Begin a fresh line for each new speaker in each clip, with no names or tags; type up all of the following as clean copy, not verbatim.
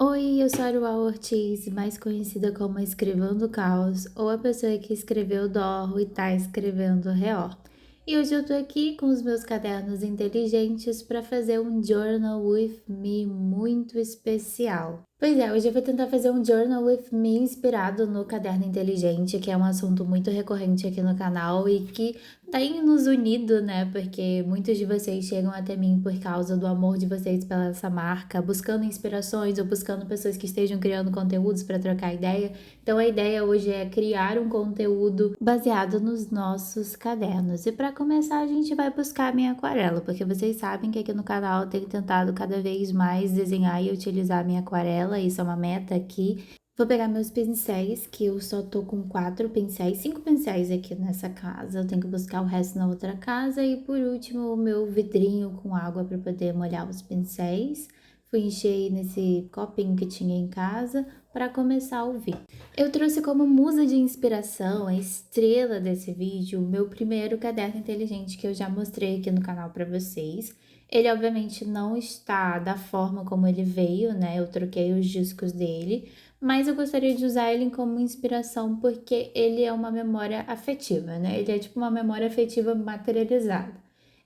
Oi, eu sou a Aruá Ortiz, mais conhecida como a Escrivão do Caos, ou a pessoa que escreveu Dó e tá escrevendo Reó. E hoje eu tô aqui com os meus cadernos inteligentes para fazer um Journal with Me muito especial. Pois é, hoje eu vou tentar fazer um Journal with Me inspirado no caderno inteligente, que é um assunto muito recorrente aqui no canal e que tem nos unido, né? Porque muitos de vocês chegam até mim por causa do amor de vocês pela essa marca, buscando inspirações ou buscando pessoas que estejam criando conteúdos para trocar ideia. Então a ideia hoje é criar um conteúdo baseado nos nossos cadernos. E para começar, a gente vai buscar a minha aquarela, porque vocês sabem que aqui no canal eu tenho tentado cada vez mais desenhar e utilizar a minha aquarela, isso é uma meta aqui. Vou pegar meus pincéis, que eu só tô com 4 pincéis, 5 pincéis aqui nessa casa. Eu tenho que buscar o resto na outra casa. E por último, o meu vidrinho com água para poder molhar os pincéis. Fui encher nesse copinho que tinha em casa para começar a ouvir. Eu trouxe como musa de inspiração, a estrela desse vídeo, o meu primeiro caderno inteligente que eu já mostrei aqui no canal para vocês. Ele obviamente não está da forma como ele veio, né? Eu troquei os discos dele, mas eu gostaria de usar ele como inspiração porque ele é uma memória afetiva, né? Ele é tipo uma memória afetiva materializada.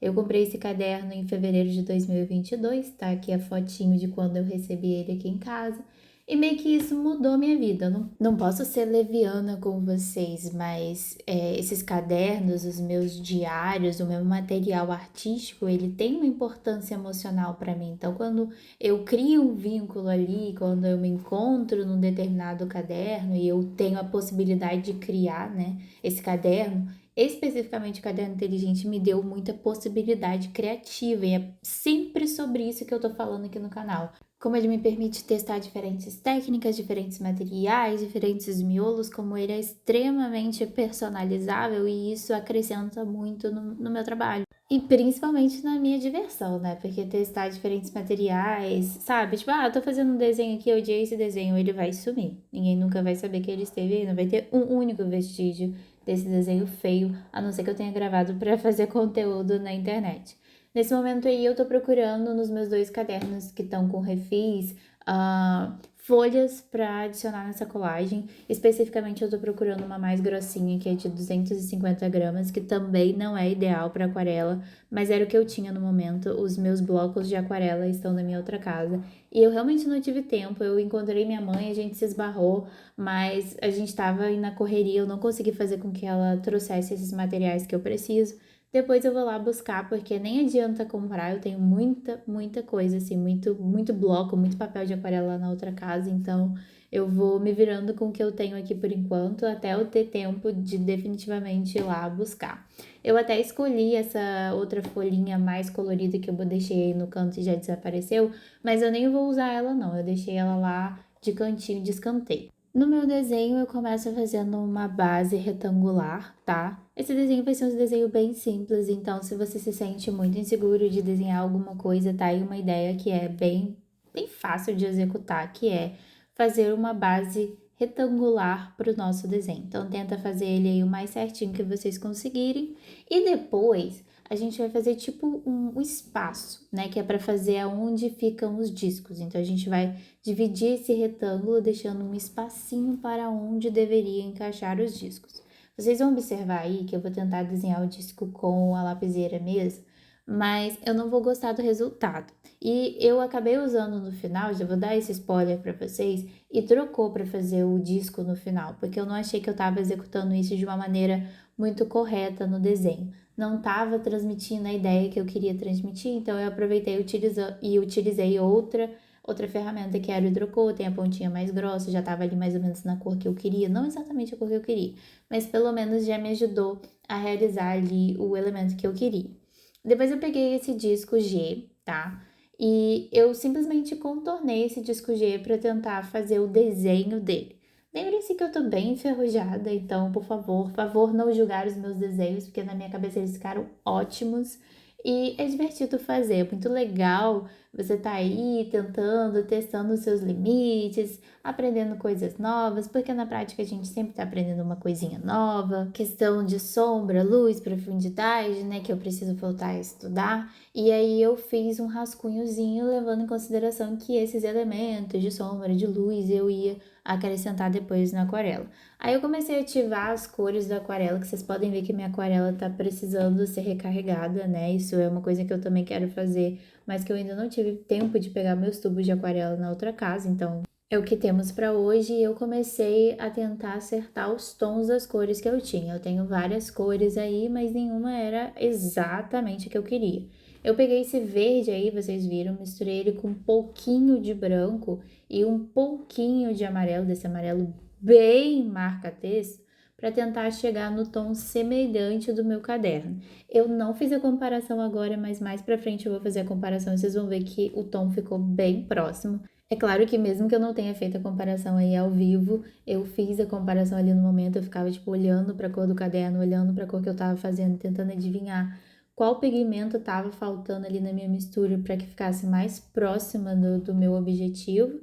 Eu comprei esse caderno em fevereiro de 2022, tá aqui a fotinho de quando eu recebi ele aqui em casa. E meio que isso mudou minha vida. Eu não posso ser leviana com vocês, mas esses cadernos, os meus diários, o meu material artístico, ele tem uma importância emocional para mim. Então, quando eu crio um vínculo ali, quando eu me encontro num determinado caderno e eu tenho a possibilidade de criar, né, esse caderno, especificamente o caderno inteligente me deu muita possibilidade criativa e é sempre sobre isso que eu tô falando aqui no canal. Como ele me permite testar diferentes técnicas, diferentes materiais, diferentes miolos, como ele é extremamente personalizável e isso acrescenta muito no meu trabalho. E principalmente na minha diversão, né? Porque testar diferentes materiais, sabe? Tipo, tô fazendo um desenho aqui, eu odiei esse desenho, ele vai sumir. Ninguém nunca vai saber que ele esteve aí, não vai ter um único vestígio desse desenho feio, a não ser que eu tenha gravado para fazer conteúdo na internet. Nesse momento aí, eu tô procurando nos meus 2 cadernos que estão com refis, folhas para adicionar nessa colagem. Especificamente, eu tô procurando uma mais grossinha, que é de 250 gramas, que também não é ideal para aquarela, mas era o que eu tinha no momento. Os meus blocos de aquarela estão na minha outra casa. E eu realmente não tive tempo. Eu encontrei minha mãe, a gente se esbarrou, mas a gente tava aí na correria, eu não consegui fazer com que ela trouxesse esses materiais que eu preciso. Depois eu vou lá buscar, porque nem adianta comprar, eu tenho muita coisa, assim, muito bloco, muito papel de aquarela lá na outra casa, então eu vou me virando com o que eu tenho aqui por enquanto, até eu ter tempo de definitivamente ir lá buscar. Eu até escolhi essa outra folhinha mais colorida que eu deixei aí no canto e já desapareceu, mas eu nem vou usar ela não, eu deixei ela lá de cantinho de escanteio. No meu desenho, eu começo fazendo uma base retangular, tá? Esse desenho vai ser um desenho bem simples, então se você se sente muito inseguro de desenhar alguma coisa, tá aí uma ideia que é bem fácil de executar, que é fazer uma base retangular para o nosso desenho. Então, tenta fazer ele aí o mais certinho que vocês conseguirem e depois a gente vai fazer tipo um espaço, né? Que é para fazer aonde ficam os discos. Então, a gente vai dividir esse retângulo, deixando um espacinho para onde deveria encaixar os discos. Vocês vão observar aí que eu vou tentar desenhar o disco com a lapiseira mesmo, mas eu não vou gostar do resultado. E eu acabei usando no final, já vou dar esse spoiler para vocês, e trocou para fazer o disco no final, porque eu não achei que eu estava executando isso de uma maneira muito correta no desenho. Não estava transmitindo a ideia que eu queria transmitir, então eu aproveitei e utilizei outra ferramenta que era o hidrocor, tem a pontinha mais grossa, já estava ali mais ou menos na cor que eu queria, não exatamente a cor que eu queria, mas pelo menos já me ajudou a realizar ali o elemento que eu queria. Depois eu peguei esse disco G, tá? E eu simplesmente contornei esse disco G para tentar fazer o desenho dele. Lembre-se que eu tô bem enferrujada, então, por favor não julgar os meus desenhos, porque na minha cabeça eles ficaram ótimos. E é divertido fazer, é muito legal você tá aí tentando, testando os seus limites, aprendendo coisas novas, porque na prática a gente sempre tá aprendendo uma coisinha nova, questão de sombra, luz, profundidade, né, que eu preciso voltar a estudar. E aí eu fiz um rascunhozinho levando em consideração que esses elementos de sombra, de luz, eu ia acrescentar depois na aquarela. Aí eu comecei a ativar as cores da aquarela, que vocês podem ver que minha aquarela tá precisando ser recarregada, né? Isso é uma coisa que eu também quero fazer, mas que eu ainda não tive tempo de pegar meus tubos de aquarela na outra casa, então é o que temos para hoje. E eu comecei a tentar acertar os tons das cores que eu tinha. Eu tenho várias cores aí, mas nenhuma era exatamente a que eu queria. Eu peguei esse verde aí, vocês viram, misturei ele com um pouquinho de branco e um pouquinho de amarelo, desse amarelo bem marca-texto, para tentar chegar no tom semelhante do meu caderno. Eu não fiz a comparação agora, mas mais para frente eu vou fazer a comparação e vocês vão ver que o tom ficou bem próximo. É claro que mesmo que eu não tenha feito a comparação aí ao vivo, eu fiz a comparação ali no momento, eu ficava tipo olhando para a cor do caderno, olhando para a cor que eu tava fazendo, tentando adivinhar qual pigmento tava faltando ali na minha mistura para que ficasse mais próxima do meu objetivo.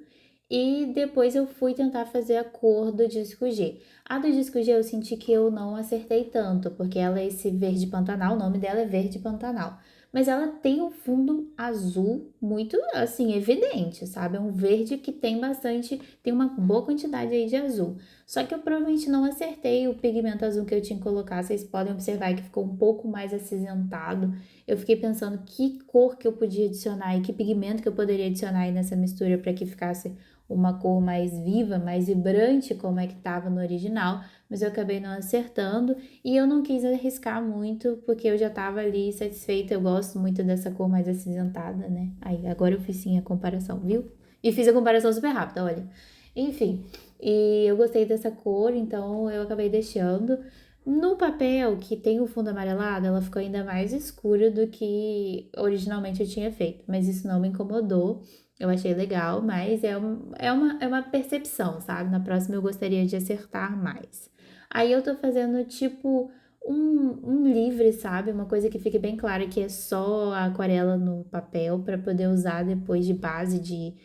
E depois eu fui tentar fazer a cor do disco G. A do disco G eu senti que eu não acertei tanto, porque ela é esse verde pantanal, o nome dela é verde pantanal. Mas ela tem um fundo azul muito, assim, evidente, sabe? É um verde que tem bastante, tem uma boa quantidade aí de azul. Só que eu provavelmente não acertei o pigmento azul que eu tinha que colocar. Vocês podem observar que ficou um pouco mais acinzentado. Eu fiquei pensando que cor que eu podia adicionar e que pigmento que eu poderia adicionar aí nessa mistura para que ficasse uma cor mais viva, mais vibrante, como é que estava no original, mas eu acabei não acertando e eu não quis arriscar muito porque eu já estava ali satisfeita. Eu gosto muito dessa cor mais acinzentada, né? Aí agora eu fiz sim a comparação, viu? E fiz a comparação super rápida, olha. Enfim, e eu gostei dessa cor, então eu acabei deixando. No papel, que tem o fundo amarelado, ela ficou ainda mais escura do que originalmente eu tinha feito, mas isso não me incomodou. Eu achei legal, mas é uma percepção, sabe? Na próxima eu gostaria de acertar mais. Aí eu tô fazendo tipo um livre, sabe? Uma coisa que fique bem clara que é só a aquarela no papel para poder usar depois de base de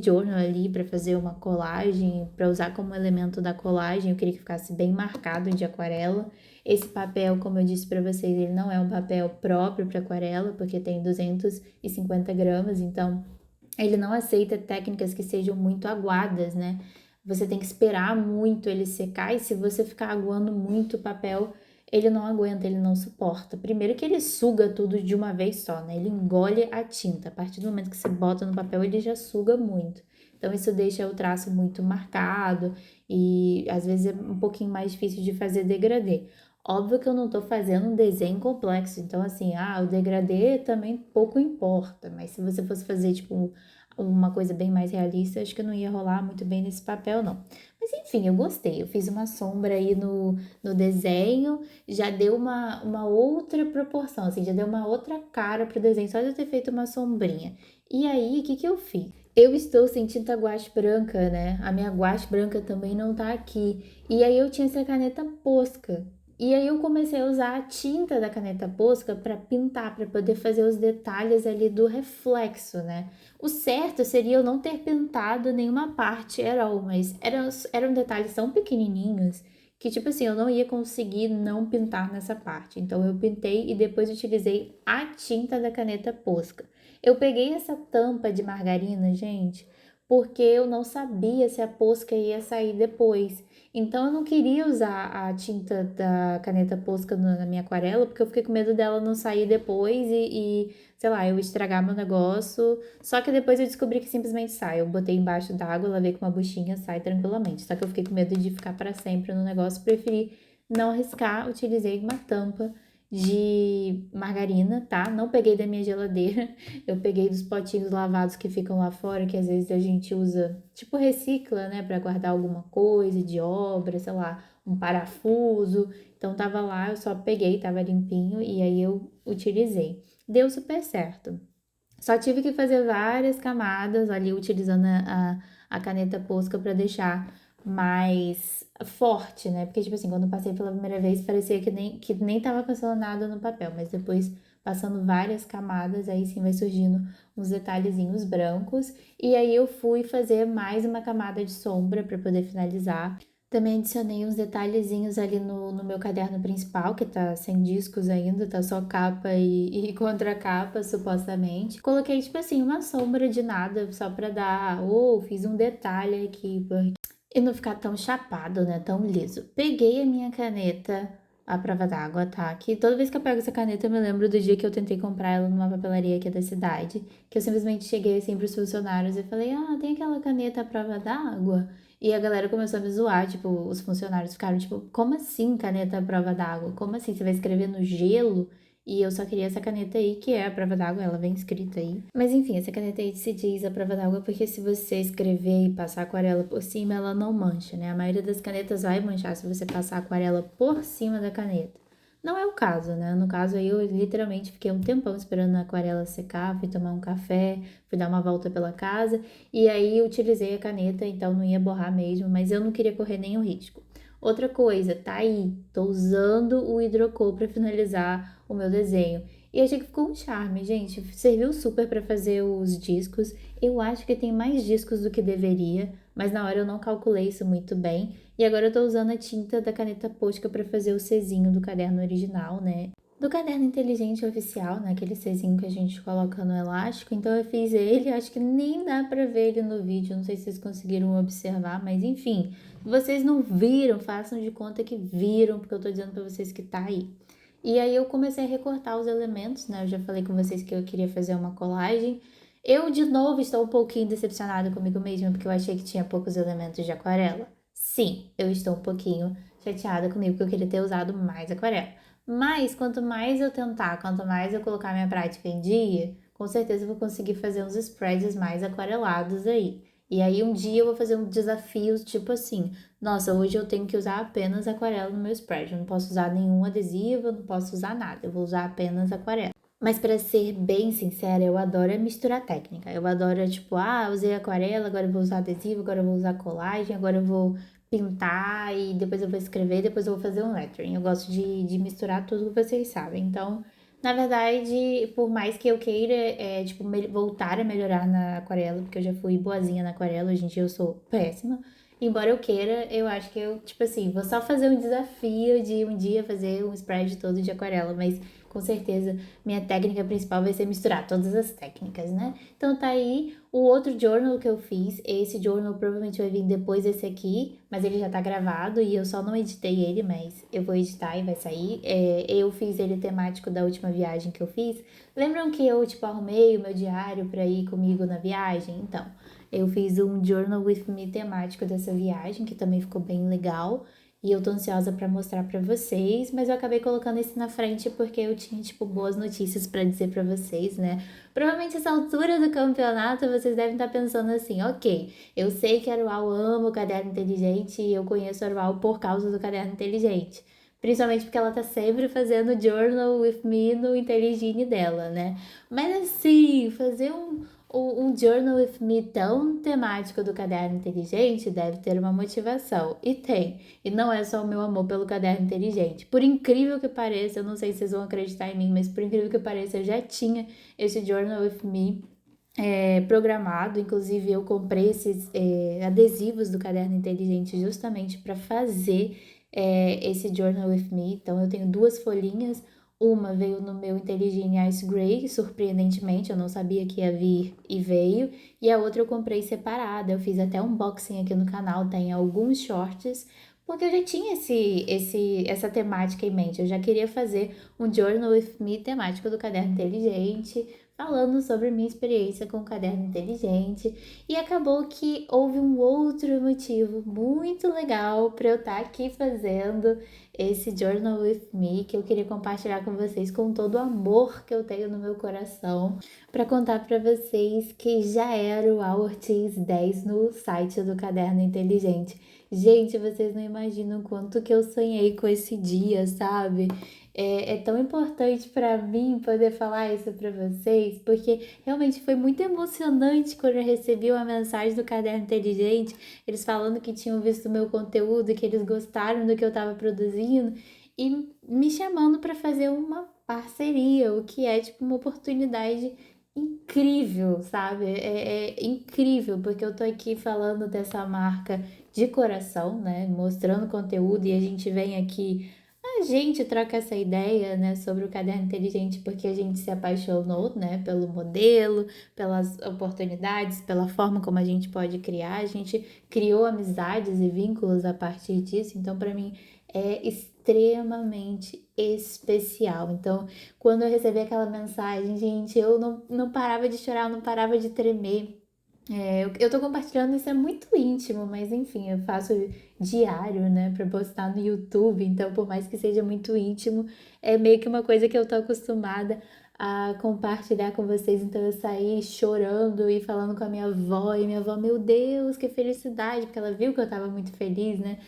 journal ali para fazer uma colagem, para usar como elemento da colagem. Eu queria que ficasse bem marcado de aquarela. Esse papel, como eu disse para vocês, ele não é um papel próprio para aquarela, porque tem 250 gramas, então ele não aceita técnicas que sejam muito aguadas, né? Você tem que esperar muito ele secar e se você ficar aguando muito o papel, ele não aguenta, ele não suporta. Primeiro que ele suga tudo de uma vez só, né? Ele engole a tinta. A partir do momento que você bota no papel, ele já suga muito. Então isso deixa o traço muito marcado e às vezes é um pouquinho mais difícil de fazer degradê. Óbvio que eu não tô fazendo um desenho complexo, então assim, o degradê também pouco importa, mas se você fosse fazer tipo uma coisa bem mais realista, acho que não ia rolar muito bem nesse papel, não. Mas enfim, eu gostei. Eu fiz uma sombra aí no desenho, já deu uma outra proporção, assim, já deu uma outra cara pro desenho, só de eu ter feito uma sombrinha. E aí, o que que eu fiz? Eu estou sem tinta guache branca, né? A minha guache branca também não tá aqui. E aí eu tinha essa caneta Posca. E aí eu comecei a usar a tinta da caneta Posca para pintar, para poder fazer os detalhes ali do reflexo, né? O certo seria eu não ter pintado nenhuma parte at all, mas eram detalhes tão pequenininhos que, tipo assim, eu não ia conseguir não pintar nessa parte. Então, eu pintei e depois utilizei a tinta da caneta Posca. Eu peguei essa tampa de margarina, gente, porque eu não sabia se a Posca ia sair depois. Então, eu não queria usar a tinta da caneta Posca na minha aquarela, porque eu fiquei com medo dela não sair depois sei lá, eu estragar meu negócio. Só que depois eu descobri que simplesmente sai. Eu botei embaixo d'água, lavei com uma buchinha, sai tranquilamente. Só que eu fiquei com medo de ficar para sempre no negócio, preferi não arriscar, utilizei uma tampa de margarina, tá? Não peguei da minha geladeira, eu peguei dos potinhos lavados que ficam lá fora, que às vezes a gente usa, tipo recicla, né, para guardar alguma coisa de obra, sei lá, um parafuso. Então tava lá, eu só peguei, tava limpinho e aí eu utilizei. Deu super certo. Só tive que fazer várias camadas ali utilizando a caneta Posca para deixar mais forte, né? Porque, tipo assim, quando eu passei pela primeira vez, parecia que nem tava passando nada no papel, mas depois passando várias camadas, aí sim vai surgindo uns detalhezinhos brancos. E aí eu fui fazer mais uma camada de sombra para poder finalizar. Também adicionei uns detalhezinhos ali no meu caderno principal, que tá sem discos ainda, tá só capa e contracapa, supostamente. Coloquei, tipo assim, uma sombra de nada, só pra dar, fiz um detalhe aqui, e não ficar tão chapado, né, tão liso. Peguei a minha caneta, a prova d'água, tá? Que toda vez que eu pego essa caneta, eu me lembro do dia que eu tentei comprar ela numa papelaria aqui da cidade, que eu simplesmente cheguei assim pros funcionários e falei, tem aquela caneta à prova d'água? E a galera começou a me zoar, tipo, os funcionários ficaram tipo, como assim caneta à prova d'água? Como assim? Você vai escrever no gelo? E eu só queria essa caneta aí, que é a prova d'água, ela vem escrita aí. Mas enfim, essa caneta aí se diz a prova d'água porque se você escrever e passar aquarela por cima, ela não mancha, né? A maioria das canetas vai manchar se você passar aquarela por cima da caneta. Não é o caso, né? No caso aí, eu literalmente fiquei um tempão esperando a aquarela secar, fui tomar um café, fui dar uma volta pela casa e aí utilizei a caneta, então não ia borrar mesmo, mas eu não queria correr nenhum risco. Outra coisa, tá aí, tô usando o hidrocor para finalizar o meu desenho. E achei que ficou um charme, gente. Serviu super para fazer os discos. Eu acho que tem mais discos do que deveria, mas na hora eu não calculei isso muito bem. E agora eu tô usando a tinta da caneta Posca para fazer o Czinho do caderno original, né? Do caderno inteligente oficial, né? Aquele Czinho que a gente coloca no elástico. Então eu fiz ele, acho que nem dá pra ver ele no vídeo, não sei se vocês conseguiram observar, mas enfim. Se vocês não viram, façam de conta que viram, porque eu tô dizendo pra vocês que tá aí. E aí eu comecei a recortar os elementos, né? Eu já falei com vocês que eu queria fazer uma colagem. Eu, de novo, estou um pouquinho decepcionada comigo mesma, porque eu achei que tinha poucos elementos de aquarela. Sim, eu estou um pouquinho chateada comigo, porque eu queria ter usado mais aquarela. Mas quanto mais eu tentar, quanto mais eu colocar minha prática em dia, com certeza eu vou conseguir fazer uns spreads mais aquarelados aí. E aí um dia eu vou fazer um desafio tipo assim, nossa, hoje eu tenho que usar apenas aquarela no meu spread, eu não posso usar nenhum adesivo, eu não posso usar nada, eu vou usar apenas aquarela. Mas para ser bem sincera, eu adoro misturar técnica. Eu adoro, tipo, usei aquarela, agora eu vou usar adesivo, agora eu vou usar colagem, agora eu vou pintar e depois eu vou escrever, depois eu vou fazer um lettering. Eu gosto de misturar tudo que vocês sabem. Então, na verdade, por mais que eu queira, tipo, voltar a melhorar na aquarela, porque eu já fui boazinha na aquarela, hoje em dia eu sou péssima. Embora eu queira, eu acho que eu, tipo assim, vou só fazer um desafio de um dia fazer um spread todo de aquarela, mas com certeza minha técnica principal vai ser misturar todas as técnicas, né? Então tá aí o outro journal que eu fiz. Esse journal provavelmente vai vir depois desse aqui, mas ele já tá gravado e eu só não editei ele, mas eu vou editar e vai sair. Eu fiz ele temático da última viagem que eu fiz. Lembram que eu, tipo, arrumei o meu diário pra ir comigo na viagem? Então, eu fiz um journal with me temático dessa viagem, que também ficou bem legal. E eu tô ansiosa pra mostrar pra vocês, mas eu acabei colocando esse na frente porque eu tinha, tipo, boas notícias pra dizer pra vocês, né? Provavelmente essa altura do campeonato vocês devem estar pensando assim, ok, eu sei que a Arual ama o caderno inteligente e eu conheço a Arual por causa do caderno inteligente. Principalmente porque ela tá sempre fazendo journal with me no Inteligine dela, né? Mas assim, fazer um journal with me tão temático do caderno inteligente deve ter uma motivação. E tem. E não é só o meu amor pelo caderno inteligente. Por incrível que pareça, eu não sei se vocês vão acreditar em mim, mas por incrível que pareça, eu já tinha esse journal with me programado. Inclusive, eu comprei esses adesivos do caderno inteligente justamente para fazer esse journal with me. Então, eu tenho duas folhinhas. Uma veio no meu Intelligine Ice Grey, surpreendentemente, eu não sabia que ia vir e veio. E a outra eu comprei separada, eu fiz até um unboxing aqui no canal, tem alguns shorts, porque eu já tinha essa temática em mente. Eu já queria fazer um Journal with Me temático do caderno inteligente, falando sobre minha experiência com o caderno inteligente. E acabou que houve um outro motivo muito legal para eu estar aqui fazendo esse Journal with Me, que eu queria compartilhar com vocês com todo o amor que eu tenho no meu coração, para contar para vocês que já era o Ortiz 10 no site do Caderno Inteligente. Gente, vocês não imaginam o quanto que eu sonhei com esse dia, sabe? É tão importante para mim poder falar isso para vocês, porque realmente foi muito emocionante quando eu recebi uma mensagem do Caderno Inteligente, eles falando que tinham visto o meu conteúdo, que eles gostaram do que eu estava produzindo e me chamando para fazer uma parceria, o que é, tipo, uma oportunidade incrível, sabe? É incrível, porque eu tô aqui falando dessa marca de coração, né? Mostrando conteúdo e a gente vem aqui, a gente troca essa ideia, né, sobre o caderno inteligente porque a gente se apaixonou, né, pelo modelo, pelas oportunidades, pela forma como a gente pode criar. A gente criou amizades e vínculos a partir disso, então para mim é extremamente especial. Então, quando eu recebi aquela mensagem, gente, eu não parava de chorar, eu não parava de tremer. Eu tô compartilhando, isso é muito íntimo, mas enfim, eu faço diário, né, pra postar no YouTube, então por mais que seja muito íntimo, é meio que uma coisa que eu tô acostumada a compartilhar com vocês, então eu saí chorando e falando com a minha avó, e minha avó, meu Deus, que felicidade, porque ela viu que eu tava muito feliz, né,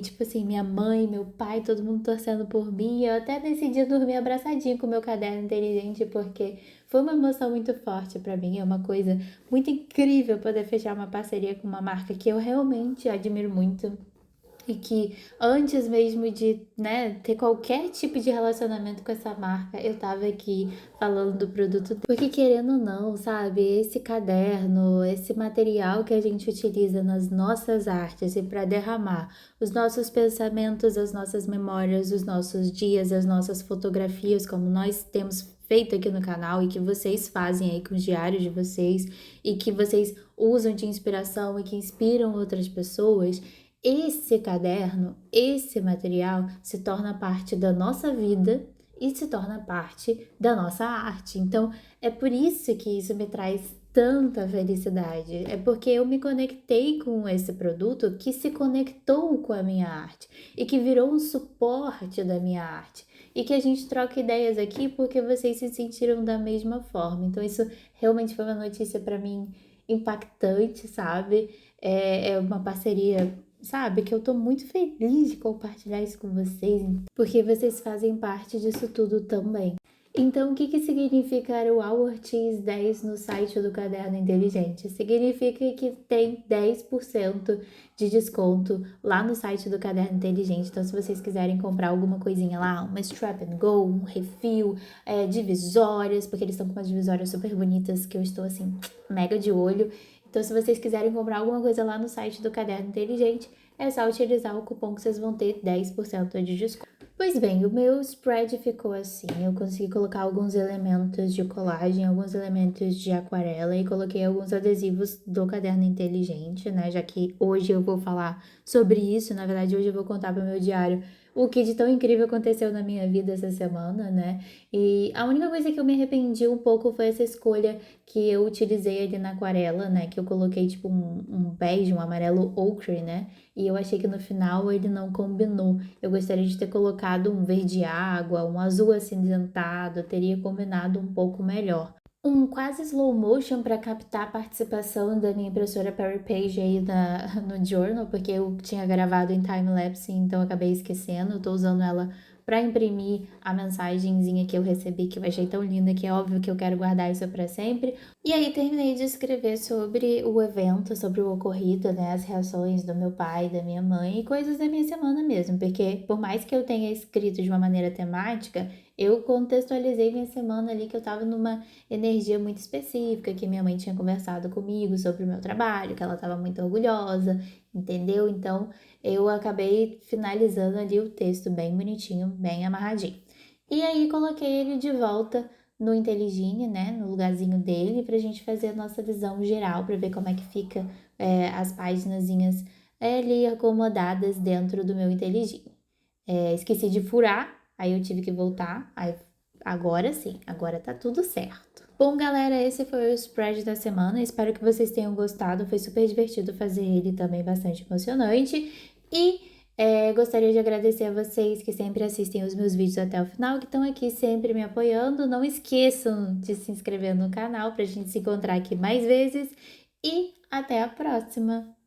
tipo assim, minha mãe, meu pai, todo mundo torcendo por mim, eu até decidi dormir abraçadinho com o meu caderno inteligente, porque foi uma emoção muito forte pra mim, é uma coisa muito incrível poder fechar uma parceria com uma marca que eu realmente admiro muito e que antes mesmo de, né, ter qualquer tipo de relacionamento com essa marca, eu tava aqui falando do produto, porque querendo ou não, sabe, esse caderno, esse material que a gente utiliza nas nossas artes e para derramar os nossos pensamentos, as nossas memórias, os nossos dias, as nossas fotografias, como nós temos feito aqui no canal e que vocês fazem aí com os diários de vocês e que vocês usam de inspiração e que inspiram outras pessoas, esse caderno, esse material se torna parte da nossa vida e se torna parte da nossa arte. Então, é por isso que isso me traz tanta felicidade. É porque eu me conectei com esse produto que se conectou com a minha arte e que virou um suporte da minha arte. E que a gente troca ideias aqui porque vocês se sentiram da mesma forma. Então, isso realmente foi uma notícia para mim impactante, sabe? É uma parceria, sabe, que eu tô muito feliz de compartilhar isso com vocês, porque vocês fazem parte disso tudo também. Então, o que que significa o Our Cheese 10 no site do Caderno Inteligente? Significa que tem 10% de desconto lá no site do Caderno Inteligente. Então, se vocês quiserem comprar alguma coisinha lá, uma strap and go, um refil, divisórias, porque eles estão com umas divisórias super bonitas que eu estou assim, mega de olho. Então, se vocês quiserem comprar alguma coisa lá no site do Caderno Inteligente, é só utilizar o cupom que vocês vão ter 10% de desconto. Pois bem, o meu spread ficou assim, eu consegui colocar alguns elementos de colagem, alguns elementos de aquarela e coloquei alguns adesivos do Caderno Inteligente, né, já que hoje eu vou falar sobre isso, na verdade hoje eu vou contar para o meu diário o que de tão incrível aconteceu na minha vida essa semana, né, e a única coisa que eu me arrependi um pouco foi essa escolha que eu utilizei ali na aquarela, né, que eu coloquei tipo um bege, um amarelo ochre, né, e eu achei que no final ele não combinou. Eu gostaria de ter colocado um verde água, um azul acinzentado, teria combinado um pouco melhor. Um quase slow motion para captar a participação da minha impressora Perry Page aí no journal, porque eu tinha gravado em time-lapse, então eu acabei esquecendo. Eu tô usando ela para imprimir a mensagenzinha que eu recebi, que eu achei tão linda, que é óbvio que eu quero guardar isso para sempre. E aí terminei de escrever sobre o evento, sobre o ocorrido, né, as reações do meu pai, da minha mãe e coisas da minha semana mesmo, porque por mais que eu tenha escrito de uma maneira temática, eu contextualizei minha semana ali que eu tava numa energia muito específica, que minha mãe tinha conversado comigo sobre o meu trabalho, que ela tava muito orgulhosa, entendeu? Então, eu acabei finalizando ali o texto bem bonitinho, bem amarradinho. E aí coloquei ele de volta no Inteligine, né, no lugarzinho dele, pra gente fazer a nossa visão geral, pra ver como é que fica as paginazinhas ali acomodadas dentro do meu Inteligine. Esqueci de furar, aí eu tive que voltar, aí agora sim, agora tá tudo certo. Bom, galera, esse foi o spread da semana, espero que vocês tenham gostado, foi super divertido fazer ele também, bastante emocionante, e gostaria de agradecer a vocês que sempre assistem os meus vídeos até o final, que estão aqui sempre me apoiando. Não esqueçam de se inscrever no canal para a gente se encontrar aqui mais vezes. E até a próxima!